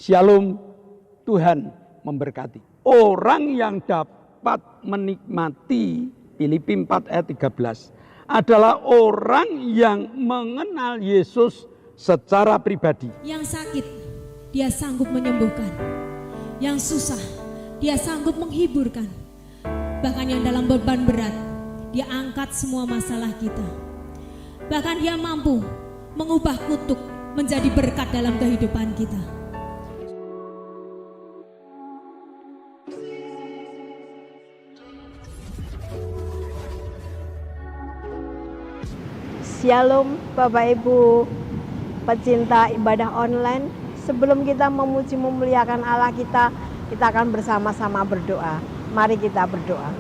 Shalom, Tuhan memberkati. Orang yang dapat menikmati, Filipi 4 ayat 13, adalah orang yang mengenal Yesus secara pribadi. Yang sakit, dia sanggup menyembuhkan. Yang susah, dia sanggup menghiburkan. Bahkan yang dalam beban berat, dia angkat semua masalah kita. Bahkan dia mampu mengubah kutuk menjadi berkat dalam kehidupan kita. Shalom Bapak Ibu pecinta ibadah online. Sebelum kita memuji memuliakan Allah kita akan bersama-sama berdoa. Mari kita berdoa.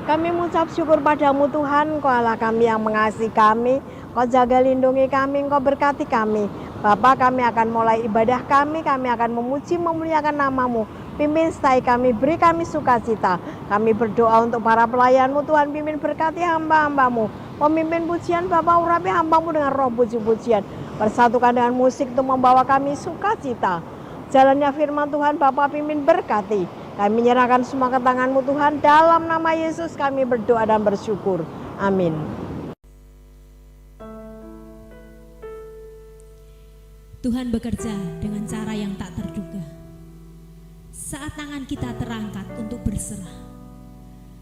Kami mengucap syukur padamu Tuhan, Kau Allah kami yang mengasihi kami, Kau jaga lindungi kami, Kau berkati kami. Bapak, kami akan mulai ibadah kami akan memuji memuliakan namamu. Pimpin setai kami, beri kami sukacita. Kami berdoa untuk para pelayanmu Tuhan, pimpin berkati hamba-hambamu. Pemimpin pujian Bapak urapi hambamu dengan roh puji-pujian. Persatukan dengan musik untuk membawa kami sukacita. Jalannya firman Tuhan Bapak pimpin berkati. Kami menyerahkan semua ke tangan-Mu Tuhan. Dalam nama Yesus kami berdoa dan bersyukur. Amin. Tuhan bekerja dengan cara yang tak terduga. Saat tangan kita terangkat untuk berserah,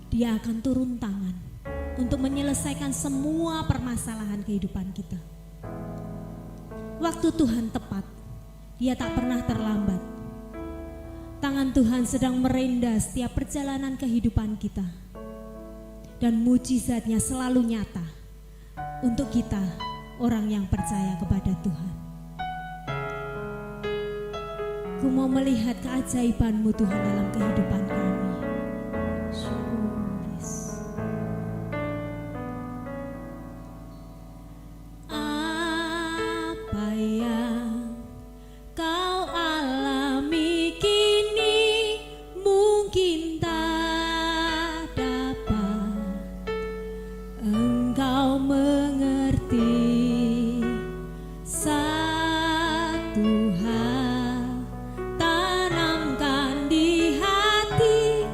Dia akan turun tangan untuk menyelesaikan semua permasalahan kehidupan kita. Waktu Tuhan tepat, Dia tak pernah terlambat. Tangan Tuhan sedang merendah setiap perjalanan kehidupan kita. Dan mujizatnya selalu nyata untuk kita, orang yang percaya kepada Tuhan. Ku mau melihat keajaiban-Mu Tuhan dalam kehidupan kami. Apa yang kau alami kini mungkin tak dapat engkau mengerti. Satu hal tanamkan di hati,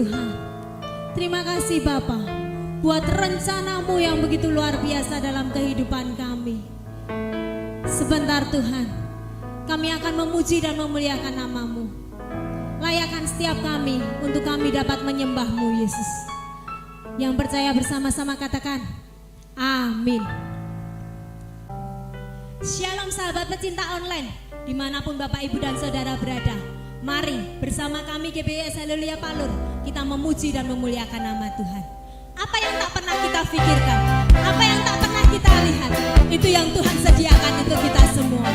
Tuhan. Terima kasih Bapa buat rencanamu yang begitu luar biasa dalam kehidupan kami. Sebentar Tuhan, kami akan memuji dan memuliakan nama-Mu. Layakkan setiap kami untuk kami dapat menyembah-Mu Yesus. Yang percaya bersama-sama katakan amin. Shalom sahabat pecinta online, dimanapun Bapak Ibu dan Saudara berada. Mari bersama kami GBS Haleluya Palur, kita memuji dan memuliakan nama Tuhan. Apa yang tak pernah kita pikirkan, apa yang tak pernah kita lihat, itu yang Tuhan sediakan untuk kita semua.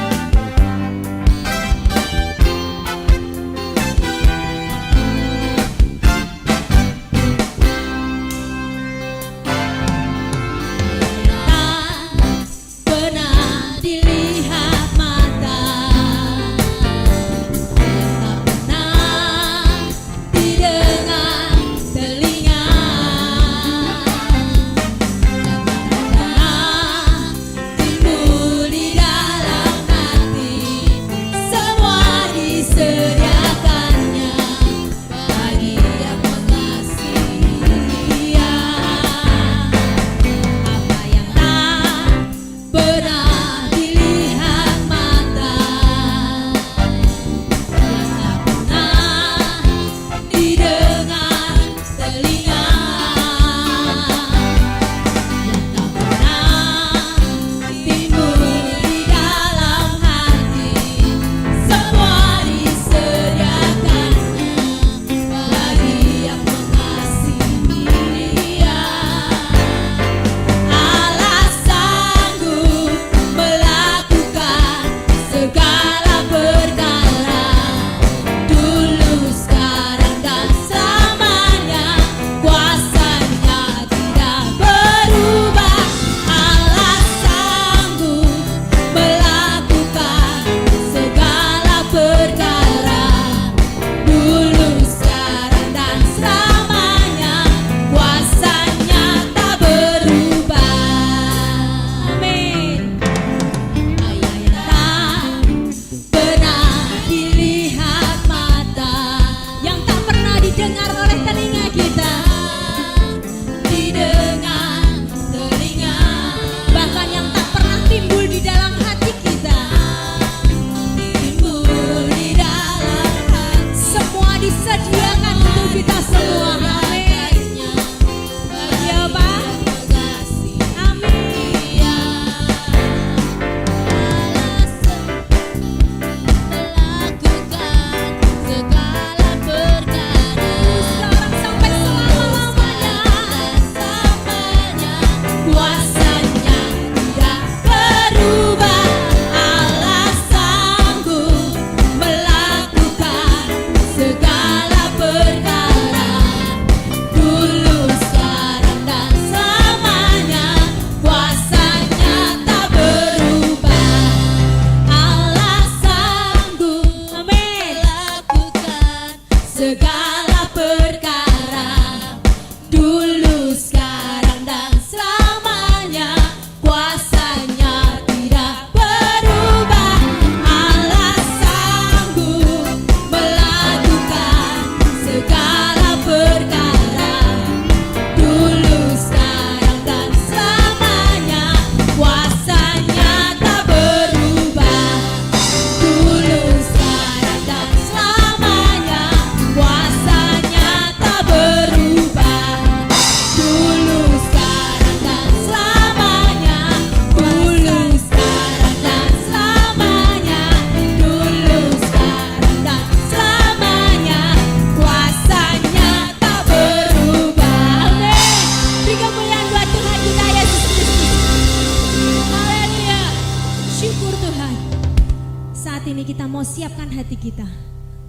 siapkan hati kita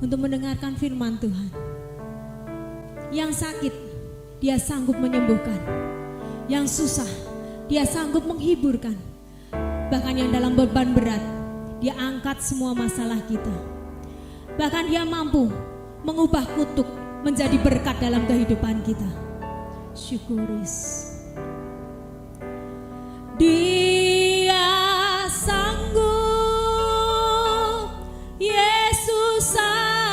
untuk mendengarkan firman Tuhan. Yang sakit, Dia sanggup menyembuhkan. Yang susah, Dia sanggup menghiburkan. Bahkan yang dalam beban berat, Dia angkat semua masalah kita. Bahkan Dia mampu mengubah kutuk menjadi berkat dalam kehidupan kita. Syukuris. Dia sanggup, Yesus sanggup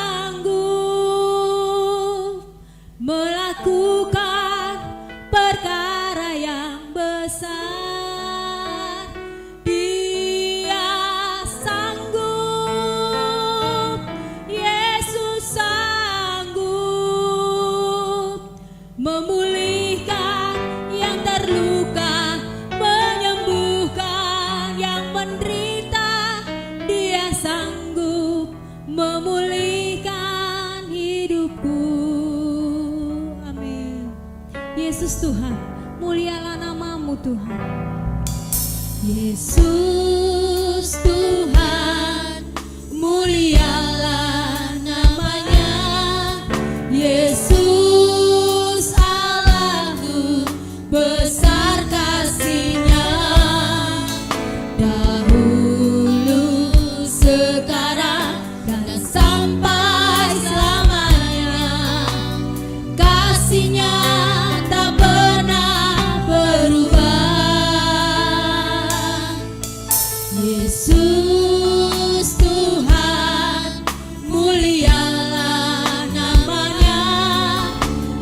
melakukan perkara yang besar. Dia sanggup, Yesus sanggup memulihkan yang terluka, menyembuhkan yang menderita. Dia sanggup memulihkan hidupku. Amin. Yesus Tuhan, mulialah namamu Tuhan. Yesus Tuhan, mulialah namanya. Yesus Allahku, besar kasih-Nya. Dahulu, sekarang, dan sampai selamanya. Kasih-Nya tak pernah berubah. Yesus Tuhan, mulialah namanya.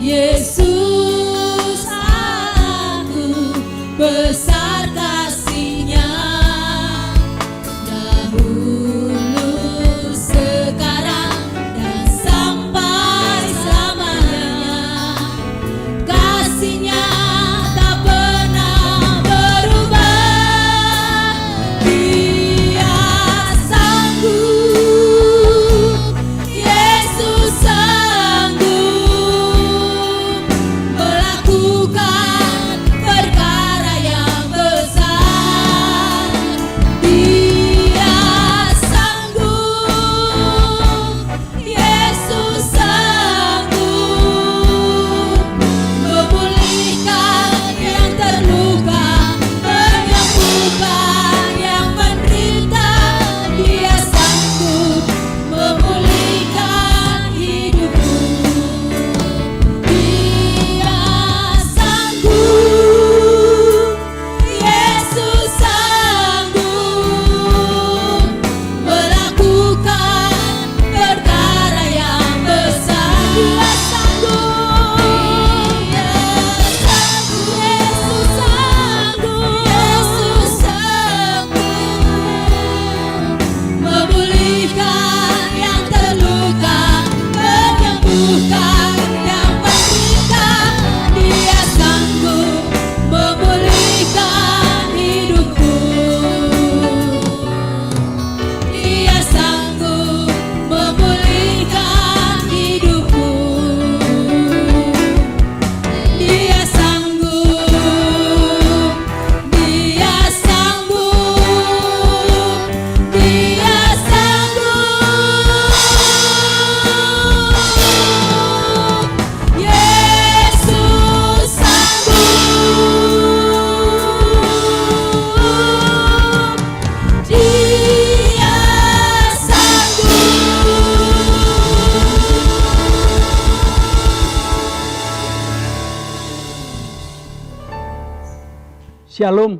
Yesus aku, besar kasih-Nya. Dahulu, sekarang, dan sampai selamanya. Kasih-Nya tak pernah berubah. Dia sanggup, Yesus sanggup melakukan perkara yang besar. Dia sanggup, Yesus sanggup memulihkan yang terluka, menyembuhkan yang menderita. Dia sanggup memulihkan hidupku. Dia sanggup, Yesus sanggup melakukan perkara yang besar. Dia sanggup, Yesus sanggup, Yesus sanggup memulihkan yang terluka, menyembuhkan yang menderita. Dia sanggup memulihkan hidupku. Dia sanggup memulihkan hidupku. Dia sanggup, Dia sanggup, Dia sanggup. Yesus sanggup. Dia sanggup. Shalom,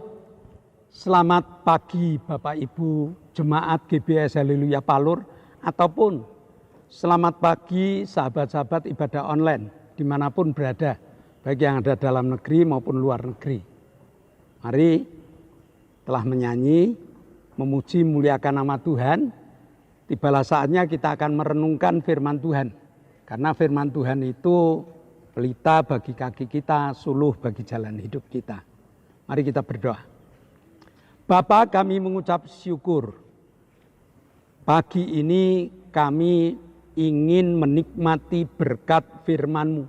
selamat pagi Bapak Ibu Jemaat GBS Haleluya Palur, ataupun selamat pagi sahabat-sahabat ibadah online dimanapun berada, baik yang ada dalam negeri maupun luar negeri. Mari telah menyanyi, memuji, muliakan nama Tuhan. Tibalah saatnya kita akan merenungkan firman Tuhan, karena firman Tuhan itu pelita bagi kaki kita, suluh bagi jalan hidup kita. Mari kita berdoa. Bapa, kami mengucap syukur. Pagi ini kami ingin menikmati berkat firman-Mu.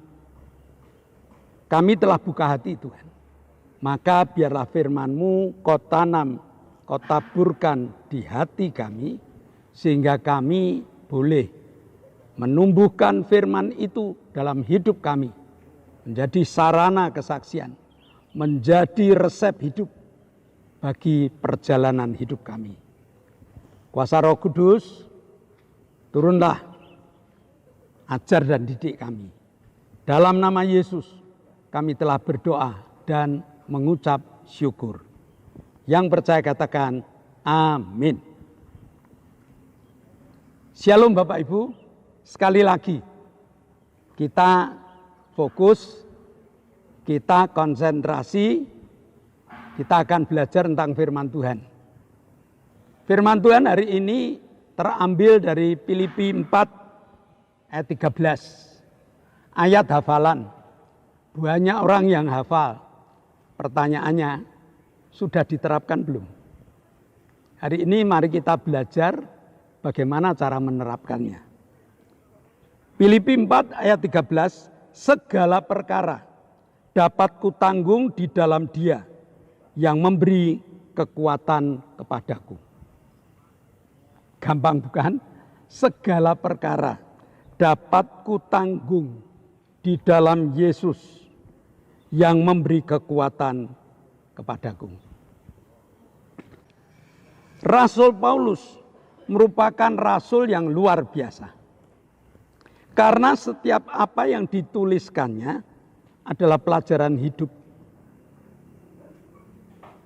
Kami telah buka hati Tuhan. Maka biarlah firman-Mu Kau tanam, Kau taburkan di hati kami, sehingga kami boleh menumbuhkan firman itu dalam hidup kami, menjadi sarana kesaksian, menjadi resep hidup bagi perjalanan hidup kami. Kuasa Roh Kudus, turunlah, ajar dan didik kami. Dalam nama Yesus kami telah berdoa dan mengucap syukur. Yang percaya katakan amin. Shalom Bapak Ibu, sekali lagi kita fokus, kita konsentrasi, kita akan belajar tentang firman Tuhan. Firman Tuhan hari ini terambil dari Filipi 4 ayat 13. Ayat hafalan. Banyak orang yang hafal. Pertanyaannya, sudah diterapkan belum? Hari ini mari kita belajar bagaimana cara menerapkannya. Filipi 4 ayat 13, segala perkara dapat kutanggung di dalam Dia yang memberi kekuatan kepadaku. Gampang bukan? Segala perkara dapat kutanggung di dalam Yesus yang memberi kekuatan kepadaku. Rasul Paulus merupakan rasul yang luar biasa. Karena setiap apa yang dituliskannya adalah pelajaran hidup.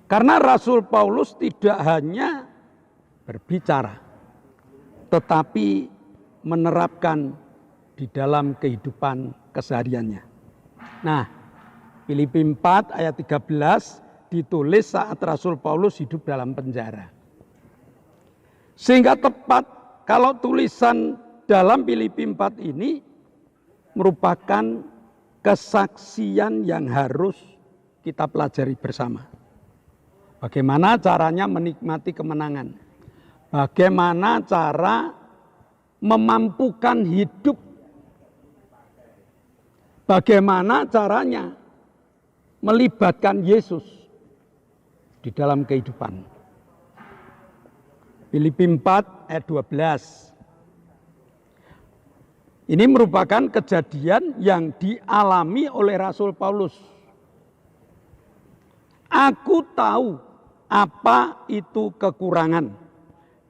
Karena Rasul Paulus tidak hanya berbicara, tetapi menerapkan di dalam kehidupan kesehariannya. Nah, Filipi 4 ayat 13 ditulis saat Rasul Paulus hidup dalam penjara. Sehingga tepat kalau tulisan dalam Filipi 4 ini merupakan kesaksian yang harus kita pelajari bersama. Bagaimana caranya menikmati kemenangan? Bagaimana cara memampukan hidup? Bagaimana caranya melibatkan Yesus di dalam kehidupan? Filipi 4 ayat 12. Ini merupakan kejadian yang dialami oleh Rasul Paulus. Aku tahu apa itu kekurangan.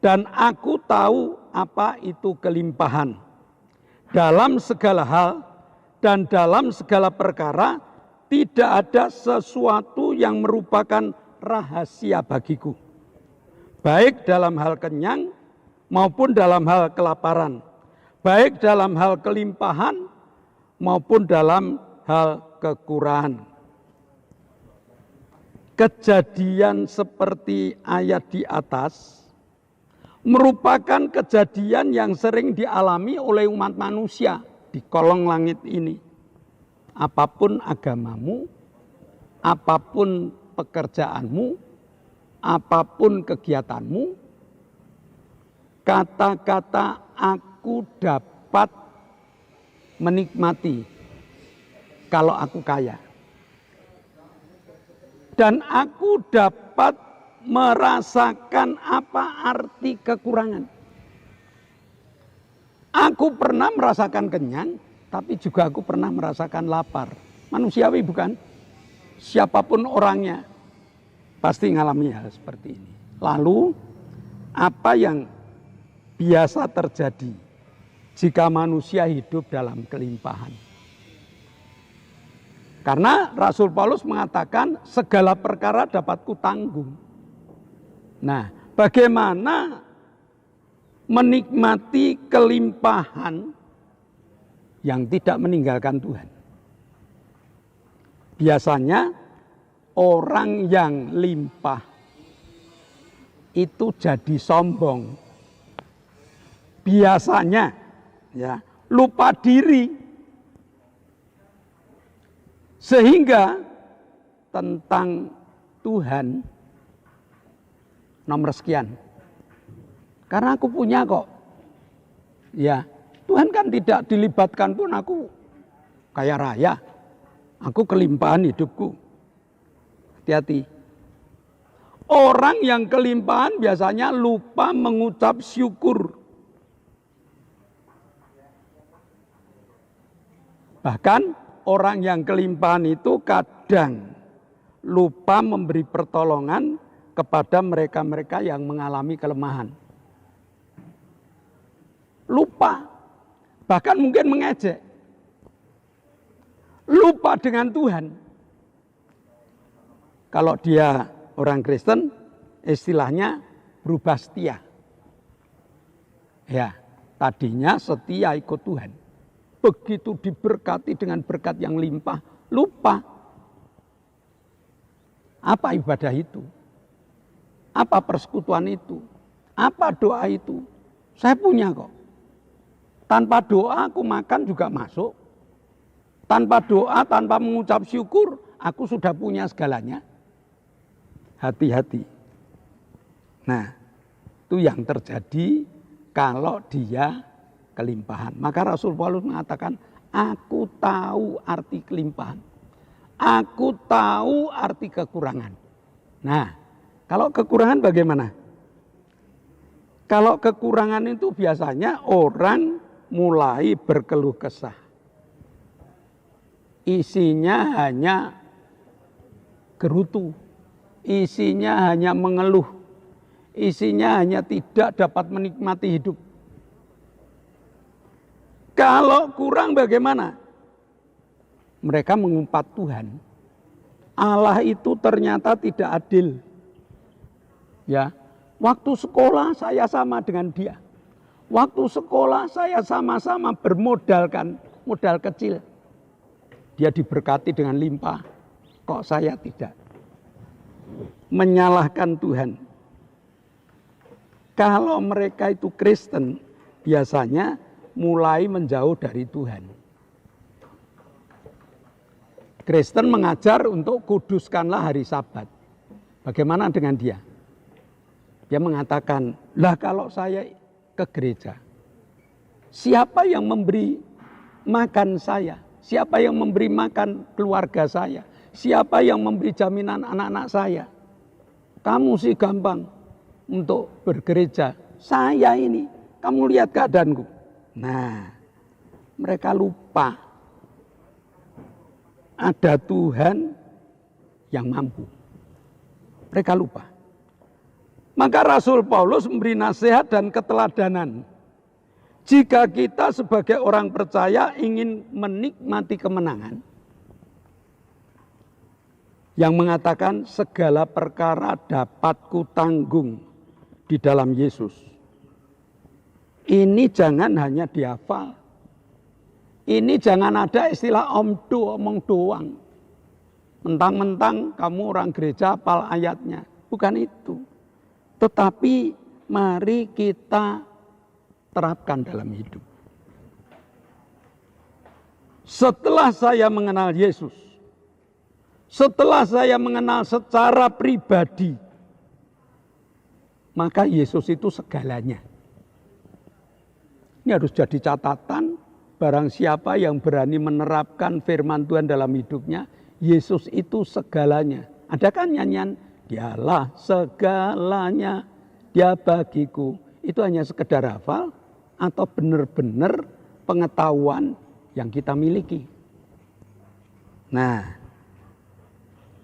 Dan aku tahu apa itu kelimpahan. Dalam segala hal dan dalam segala perkara tidak ada sesuatu yang merupakan rahasia bagiku. Baik dalam hal kenyang maupun dalam hal kelaparan. Baik dalam hal kelimpahan maupun dalam hal kekurangan. Kejadian seperti ayat di atas merupakan kejadian yang sering dialami oleh umat manusia di kolong langit ini. Apapun agamamu, apapun pekerjaanmu, apapun kegiatanmu, kata-kata aku dapat menikmati kalau aku kaya. Dan aku dapat merasakan apa arti kekurangan. Aku pernah merasakan kenyang, tapi juga aku pernah merasakan lapar. Manusiawi bukan? Siapapun orangnya pasti mengalami hal seperti ini. Lalu apa yang biasa terjadi jika manusia hidup dalam kelimpahan? Karena Rasul Paulus mengatakan segala perkara dapat kutanggung. Nah, bagaimana menikmati kelimpahan yang tidak meninggalkan Tuhan? Biasanya orang yang limpah itu jadi sombong. Biasanya ya, lupa diri. Sehingga tentang Tuhan nomor sekian. Karena aku punya kok. Ya, Tuhan kan tidak dilibatkan pun aku kaya raya. Aku kelimpahan hidupku. Hati-hati. Orang yang kelimpahan biasanya lupa mengucap syukur. Bahkan orang yang kelimpahan itu kadang lupa memberi pertolongan kepada mereka-mereka yang mengalami kelemahan. Lupa, bahkan mungkin mengejek. Lupa dengan Tuhan. Kalau dia orang Kristen, istilahnya berubah setia. Ya, tadinya setia ikut Tuhan. begitu diberkati dengan berkat yang limpah, lupa. Apa ibadah itu? Apa persekutuan itu? Apa doa itu? Saya punya kok. Tanpa doa aku makan juga masuk. Tanpa doa, tanpa mengucap syukur, aku sudah punya segalanya. Hati-hati. Nah, itu yang terjadi kalau dia kelimpahan. Maka Rasul Paulus mengatakan, aku tahu arti kelimpahan. Aku tahu arti kekurangan. Nah, kalau kekurangan bagaimana? Kalau kekurangan itu biasanya orang mulai berkeluh kesah. Isinya hanya gerutu, isinya hanya mengeluh, isinya hanya tidak dapat menikmati hidup. Kalau kurang bagaimana? Mereka mengumpat Tuhan. Allah itu ternyata tidak adil. Ya, waktu sekolah saya sama dengan dia. Waktu sekolah saya sama-sama bermodalkan modal kecil. Dia diberkati dengan limpah, kok saya tidak. Menyalahkan Tuhan. Kalau mereka itu Kristen, biasanya mulai menjauh dari Tuhan. Kristen mengajar untuk kuduskanlah hari Sabat. Bagaimana dengan dia? Dia mengatakan, lah kalau saya ke gereja, siapa yang memberi makan saya? Siapa yang memberi makan keluarga saya? Siapa yang memberi jaminan anak-anak saya? Kamu sih gampang untuk bergereja. Saya ini, kamu lihat keadaanku. Nah, mereka lupa ada Tuhan yang mampu. Mereka lupa. Maka Rasul Paulus memberi nasihat dan keteladanan. Jika kita sebagai orang percaya ingin menikmati kemenangan, yang mengatakan segala perkara dapat kutanggung di dalam Yesus. Ini jangan hanya dihafal. Ini jangan ada istilah omong doang. Mentang-mentang kamu orang gereja hafal ayatnya. Bukan itu. Tetapi mari kita terapkan dalam hidup. Setelah saya mengenal Yesus, setelah saya mengenal secara pribadi, maka Yesus itu segalanya. Ini harus jadi catatan, barang siapa yang berani menerapkan firman Tuhan dalam hidupnya, Yesus itu segalanya. Ada kan nyanyian, dialah segalanya, dia bagiku. Itu hanya sekedar hafal atau benar-benar pengetahuan yang kita miliki. Nah,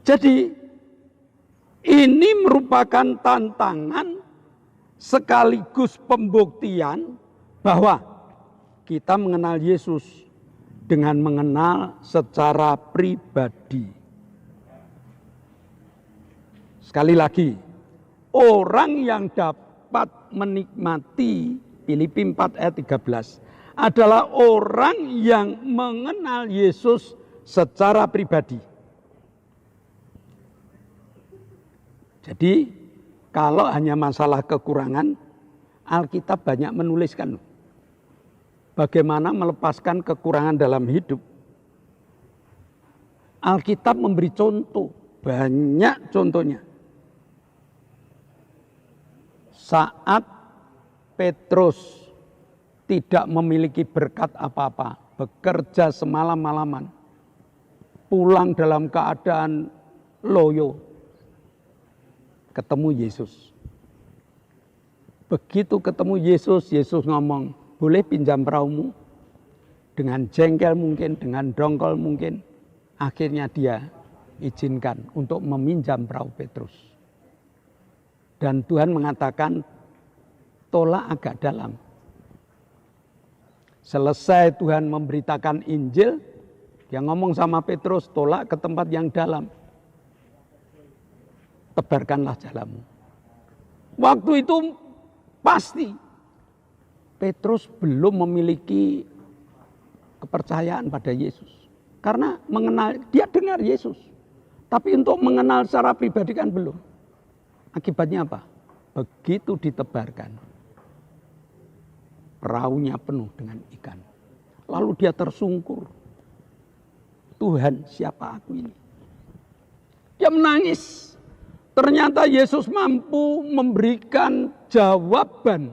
jadi ini merupakan tantangan sekaligus pembuktian bahwa kita mengenal Yesus dengan mengenal secara pribadi. Sekali lagi, orang yang dapat menikmati Filipi 4 ayat 13 adalah orang yang mengenal Yesus secara pribadi. Jadi kalau hanya masalah kekurangan, Alkitab banyak menuliskan bagaimana melepaskan kekurangan dalam hidup. Alkitab memberi contoh, banyak contohnya. Saat Petrus tidak memiliki berkat apa-apa, bekerja semalam-malaman, pulang dalam keadaan loyo, ketemu Yesus. Begitu ketemu Yesus, Yesus ngomong, boleh pinjam perahumu? Dengan jengkel mungkin, dengan dongkol mungkin. Akhirnya dia izinkan untuk meminjam perahu Petrus. Dan Tuhan mengatakan, tolak agak dalam. Selesai Tuhan memberitakan Injil, dia ngomong sama Petrus, tolak ke tempat yang dalam. Tebarkanlah jalamu. Waktu itu pasti Petrus belum memiliki kepercayaan pada Yesus. Karena dia dengar Yesus. Tapi untuk mengenal secara pribadi kan belum. Akibatnya apa? Begitu ditebarkan, perahunya penuh dengan ikan. Lalu dia tersungkur. Tuhan, siapa aku ini? Dia menangis. Ternyata Yesus mampu memberikan jawaban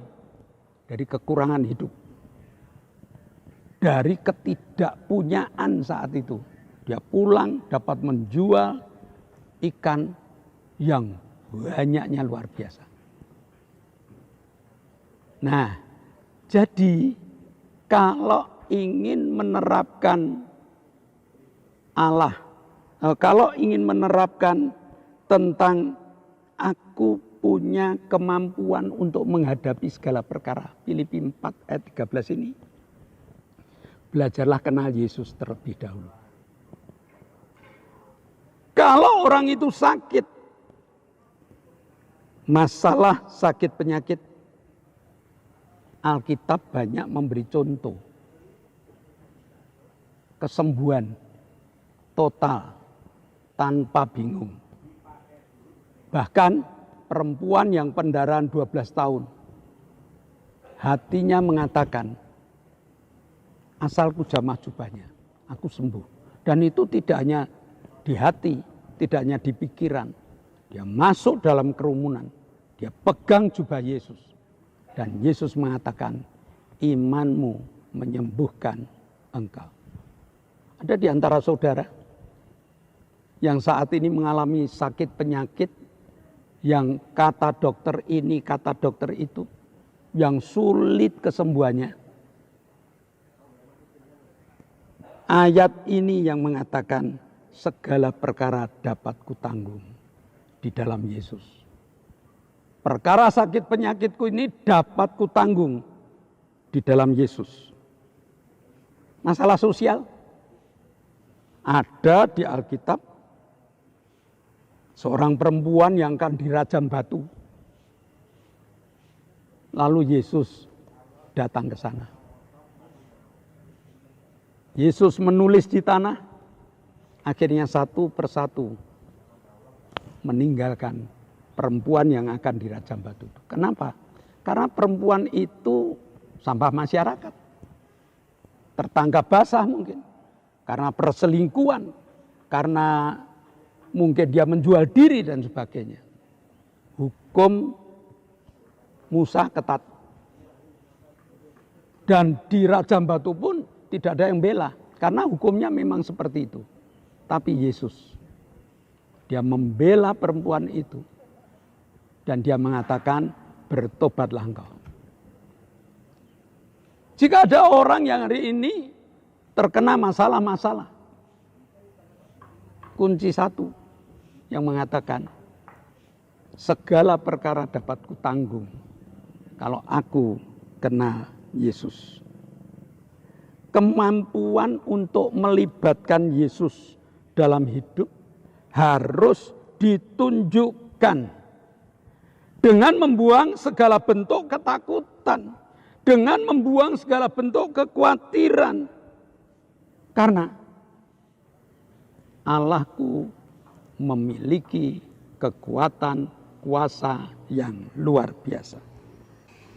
dari kekurangan hidup. Dari ketidakpunyaan saat itu. Dia pulang dapat menjual ikan yang banyaknya luar biasa. Nah, jadi kalau ingin menerapkan Allah, kalau ingin menerapkan tentang aku punya kemampuan untuk menghadapi segala perkara. Filipi 4 ayat 13 ini. Belajarlah kenal Yesus terlebih dahulu. Kalau orang itu sakit, masalah sakit penyakit, Alkitab banyak memberi contoh. Kesembuhan total tanpa bingung. Bahkan perempuan yang pendarahan 12 tahun, hatinya mengatakan, asalku jamah jubahnya, aku sembuh. Dan itu tidak hanya di hati, tidak hanya di pikiran. Dia masuk dalam kerumunan, dia pegang jubah Yesus. Dan Yesus mengatakan, imanmu menyembuhkan engkau. Ada di antara saudara yang saat ini mengalami sakit penyakit, yang kata dokter ini, kata dokter itu, yang sulit kesembuhannya. Ayat ini yang mengatakan segala perkara dapat kutanggung di dalam Yesus. Perkara sakit penyakitku ini dapat kutanggung di dalam Yesus. Masalah sosial ada di Alkitab. Seorang perempuan yang akan dirajam batu. Lalu Yesus datang ke sana. Yesus menulis di tanah. Akhirnya satu persatu meninggalkan perempuan yang akan dirajam batu. Kenapa? Karena perempuan itu sampah masyarakat. Tertangkap basah mungkin. Karena perselingkuhan. Karena mungkin dia menjual diri dan sebagainya. Hukum Musa ketat. Dan di rajam batu pun tidak ada yang bela. Karena hukumnya memang seperti itu. Tapi Yesus, dia membela perempuan itu. Dan dia mengatakan, bertobatlah engkau. Jika ada orang yang hari ini terkena masalah-masalah. Kunci satu yang mengatakan segala perkara dapat kutanggung kalau aku kenal Yesus. Kemampuan untuk melibatkan Yesus dalam hidup harus ditunjukkan dengan membuang segala bentuk ketakutan, dengan membuang segala bentuk kekhawatiran. Karena Allahku memiliki kekuatan kuasa yang luar biasa.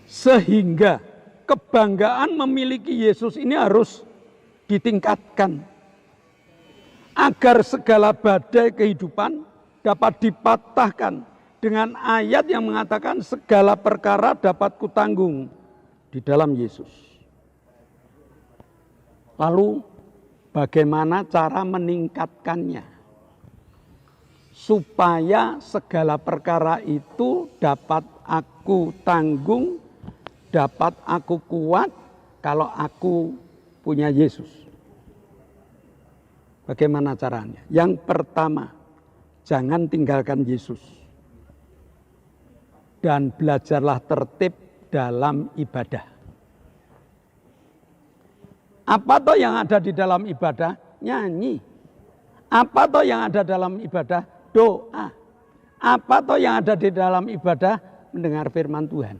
Sehingga kebanggaan memiliki Yesus ini harus ditingkatkan. Agar segala badai kehidupan dapat dipatahkan dengan ayat yang mengatakan segala perkara dapat kutanggung di dalam Yesus. Lalu bagaimana cara meningkatkannya? Supaya segala perkara itu dapat aku tanggung, dapat aku kuat kalau aku punya Yesus. Bagaimana caranya? Yang pertama, jangan tinggalkan Yesus. Dan belajarlah tertib dalam ibadah. Apa toh yang ada di dalam ibadah? Nyanyi. Apa toh yang ada dalam ibadah? Doa. Apa toh yang ada di dalam ibadah? Mendengar firman Tuhan.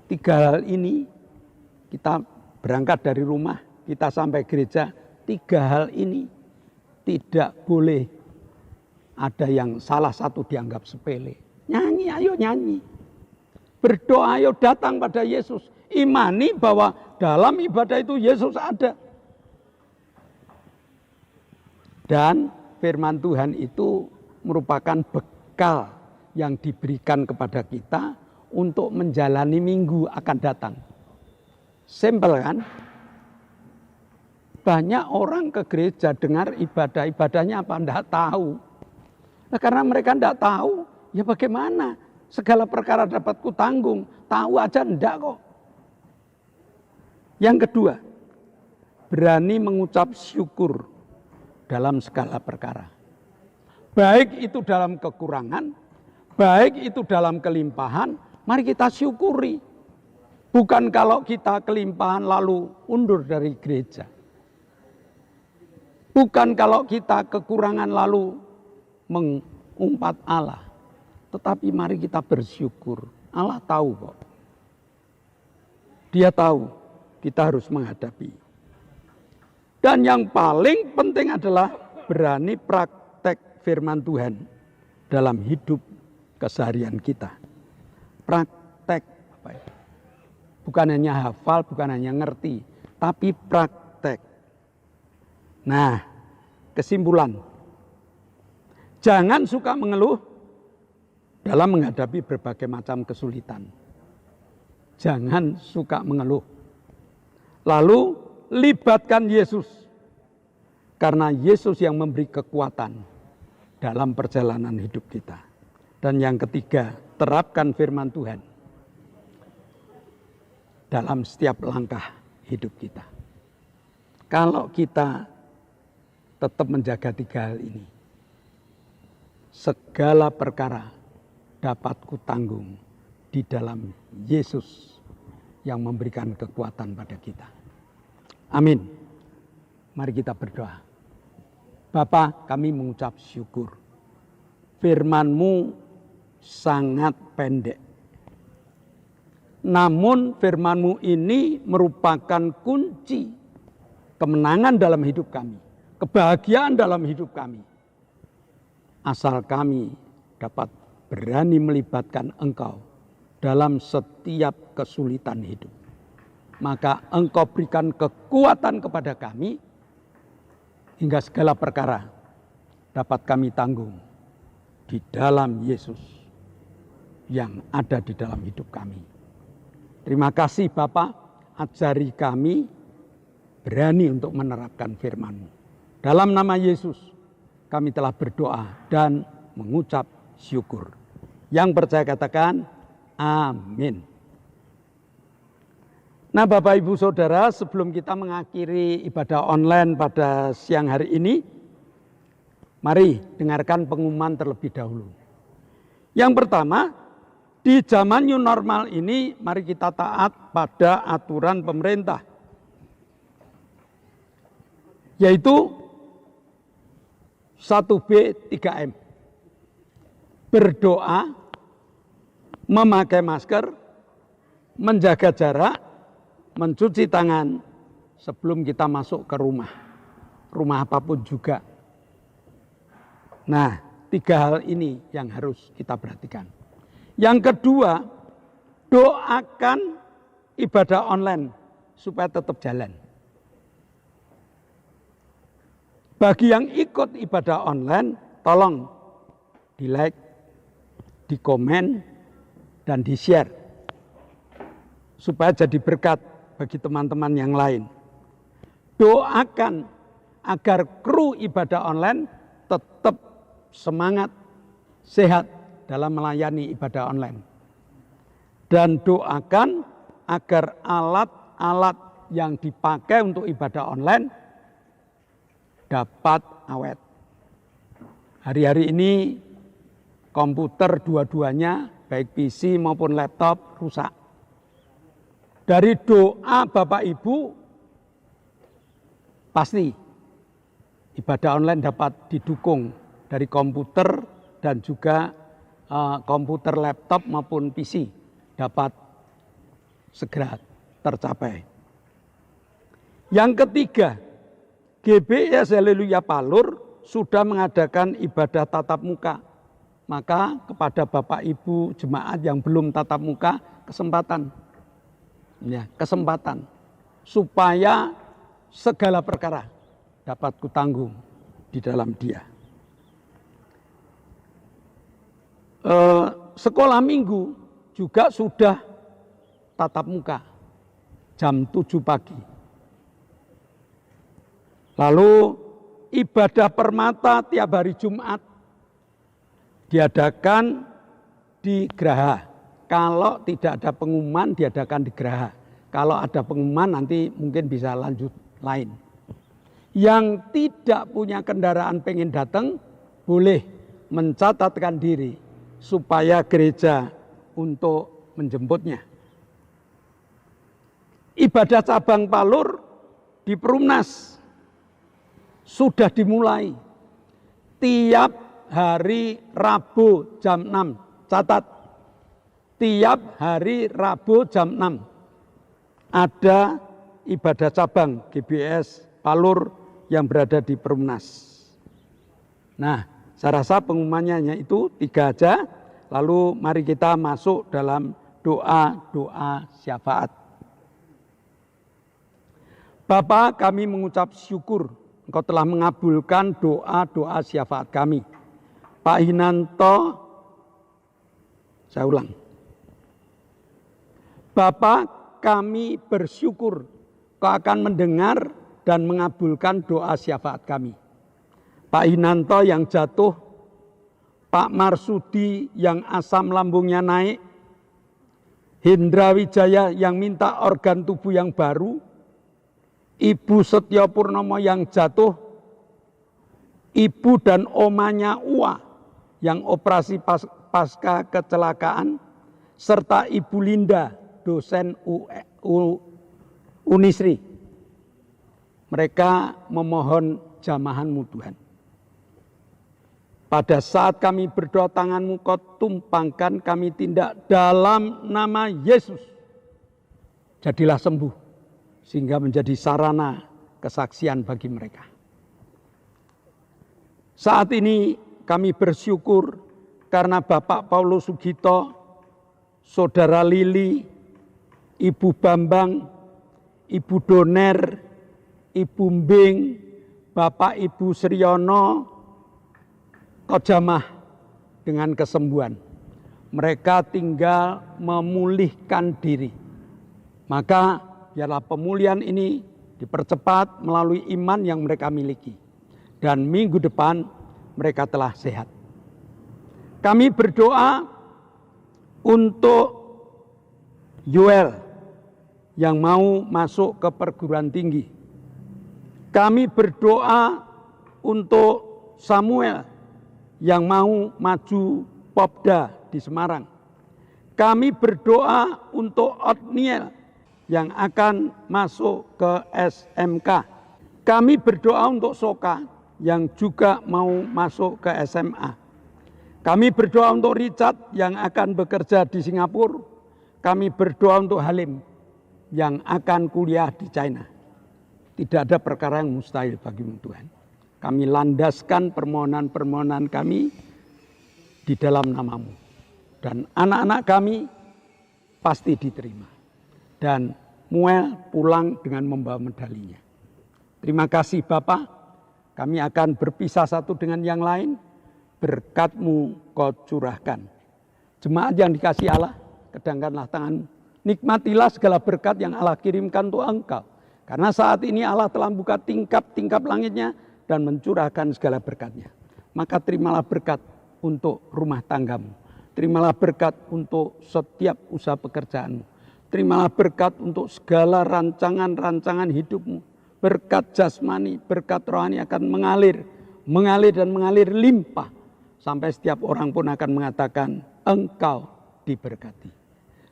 3 hal ini kita berangkat dari rumah, kita sampai gereja, 3 hal ini tidak boleh ada yang salah satu dianggap sepele. Nyanyi, ayo nyanyi. Berdoa, ayo datang pada Yesus. Imani bahwa dalam ibadah itu Yesus ada. Dan firman Tuhan itu merupakan bekal yang diberikan kepada kita untuk menjalani minggu akan datang. Simpel kan? Banyak orang ke gereja dengar ibadahnya apa? Tidak tahu. Nah, karena mereka tidak tahu, ya bagaimana? Segala perkara dapat kutanggung. Tahu aja enggak kok. Yang kedua, berani mengucap syukur dalam segala perkara. Baik itu dalam kekurangan, baik itu dalam kelimpahan, mari kita syukuri. Bukan kalau kita kelimpahan lalu undur dari gereja. Bukan kalau kita kekurangan lalu mengumpat Allah. Tetapi mari kita bersyukur. Allah tahu kok. Dia tahu kita harus menghadapi. Dan yang paling penting adalah berani praktek firman Tuhan dalam hidup keseharian kita. Praktek. Bukan hanya hafal, bukan hanya ngerti, tapi praktek. Nah, kesimpulan. Jangan suka mengeluh dalam menghadapi berbagai macam kesulitan. Jangan suka mengeluh. Lalu libatkan Yesus. Karena Yesus yang memberi kekuatan dalam perjalanan hidup kita. Dan yang ketiga, terapkan firman Tuhan dalam setiap langkah hidup kita. Kalau kita tetap menjaga 3 hal ini, segala perkara dapat kutanggung di dalam Yesus yang memberikan kekuatan pada kita. Amin. Mari kita berdoa. Bapa, kami mengucap syukur. Firman-Mu sangat pendek. Namun firman-Mu ini merupakan kunci kemenangan dalam hidup kami. Kebahagiaan dalam hidup kami. Asal kami dapat berani melibatkan Engkau dalam setiap kesulitan hidup. Maka Engkau berikan kekuatan kepada kami hingga segala perkara dapat kami tanggung di dalam Yesus yang ada di dalam hidup kami. Terima kasih Bapa, ajari kami berani untuk menerapkan firman-Mu. Dalam nama Yesus kami telah berdoa dan mengucap syukur. Yang percaya katakan amin. Nah Bapak Ibu Saudara, sebelum kita mengakhiri ibadah online pada siang hari ini, mari dengarkan pengumuman terlebih dahulu. Yang pertama, di zaman new normal ini mari kita taat pada aturan pemerintah. Yaitu 1B 3M. Berdoa, memakai masker, menjaga jarak, mencuci tangan sebelum kita masuk ke rumah. Rumah apapun juga. Nah, 3 hal ini yang harus kita perhatikan. Yang kedua, doakan ibadah online supaya tetap jalan. Bagi yang ikut ibadah online, tolong di-like, di-komen, dan di-share. Supaya jadi berkat bagi teman-teman yang lain. Doakan agar kru ibadah online tetap semangat, sehat dalam melayani ibadah online. Dan doakan agar alat-alat yang dipakai untuk ibadah online dapat awet. Hari-hari ini komputer dua-duanya, baik PC maupun laptop, rusak. Dari doa Bapak Ibu, pasti ibadah online dapat didukung dari komputer dan juga komputer laptop maupun PC dapat segera tercapai. Yang ketiga, GBIS Haleluya Palur sudah mengadakan ibadah tatap muka. Maka kepada Bapak Ibu jemaat yang belum tatap muka, kesempatan supaya segala perkara dapat kutanggung di dalam Dia. Sekolah minggu juga sudah tatap muka jam 7 pagi. Lalu ibadah permata tiap hari Jumat diadakan di Geraha. Kalau tidak ada pengumuman diadakan di Geraha. Kalau ada pengumuman nanti mungkin bisa lanjut lain. Yang tidak punya kendaraan pengen datang boleh mencatatkan diri supaya gereja untuk menjemputnya. Ibadah cabang Palur di Perumnas sudah dimulai tiap hari Rabu jam 6. Catat, tiap hari Rabu jam 6 ada ibadah cabang GBIS Palur yang berada di Perumnas. Nah, saya rasa pengumumannya hanya itu 3 aja. Lalu mari kita masuk dalam doa syafaat. Bapa, kami mengucap syukur Engkau telah mengabulkan doa syafaat kami. Pak Hinanto, saya ulang. Bapa, kami bersyukur Kau akan mendengar dan mengabulkan doa syafaat kami. Pak Hinanto yang jatuh, Pak Marsudi yang asam lambungnya naik, Hendra Wijaya yang minta organ tubuh yang baru, Ibu Setyo Purnomo yang jatuh, Ibu dan omanya Ua yang operasi pasca kecelakaan, serta Ibu Linda, dosen Unisri. Mereka memohon jamahan-Mu Tuhan. Pada saat kami berdoa, tangan-Mu Kau tumpangkan, kami tindak dalam nama Yesus. Jadilah sembuh, sehingga menjadi sarana kesaksian bagi mereka. Saat ini kami bersyukur karena Bapak Paulus Sugito, Saudara Lili, Ibu Bambang, Ibu Doner, Ibu Mbing, Bapak Ibu Sriono, Kojamah dengan kesembuhan. Mereka tinggal memulihkan diri. Maka biarlah pemulihan ini dipercepat melalui iman yang mereka miliki. Dan minggu depan mereka telah sehat. Kami berdoa untuk Yoel yang mau masuk ke perguruan tinggi. Kami berdoa untuk Samuel yang mau maju Popda di Semarang. Kami berdoa untuk Otniel yang akan masuk ke SMK. Kami berdoa untuk Soka yang juga mau masuk ke SMA. Kami berdoa untuk Richard yang akan bekerja di Singapura. Kami berdoa untuk Halim yang akan kuliah di China. Tidak ada perkara yang mustahil bagi-Mu Tuhan. Kami landaskan permohonan-permohonan kami di dalam nama-Mu. Dan anak-anak kami pasti diterima. Dan Muel pulang dengan membawa medalinya. Terima kasih Bapak. Kami akan berpisah satu dengan yang lain. Berkat-Mu Kau curahkan. Jemaat yang dikasihi Allah, kedangkanlah tangan-Mu. Nikmatilah segala berkat yang Allah kirimkan untuk engkau. Karena saat ini Allah telah buka tingkap-tingkap langitnya dan mencurahkan segala berkatnya. Maka terimalah berkat untuk rumah tanggamu. Terimalah berkat untuk setiap usaha pekerjaanmu. Terimalah berkat untuk segala rancangan-rancangan hidupmu. Berkat jasmani, berkat rohani akan mengalir dan mengalir limpah. Sampai setiap orang pun akan mengatakan, engkau diberkati.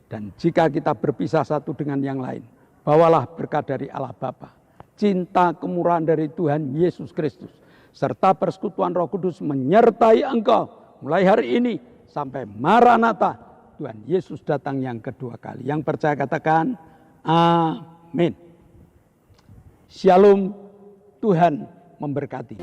Dan jika kita berpisah satu dengan yang lain, bawalah berkat dari Allah Bapa, cinta kemurahan dari Tuhan Yesus Kristus, serta persekutuan Roh Kudus menyertai engkau mulai hari ini sampai Maranatha, Tuhan Yesus datang yang kedua kali. Yang percaya katakan amin. Shalom, Tuhan memberkati.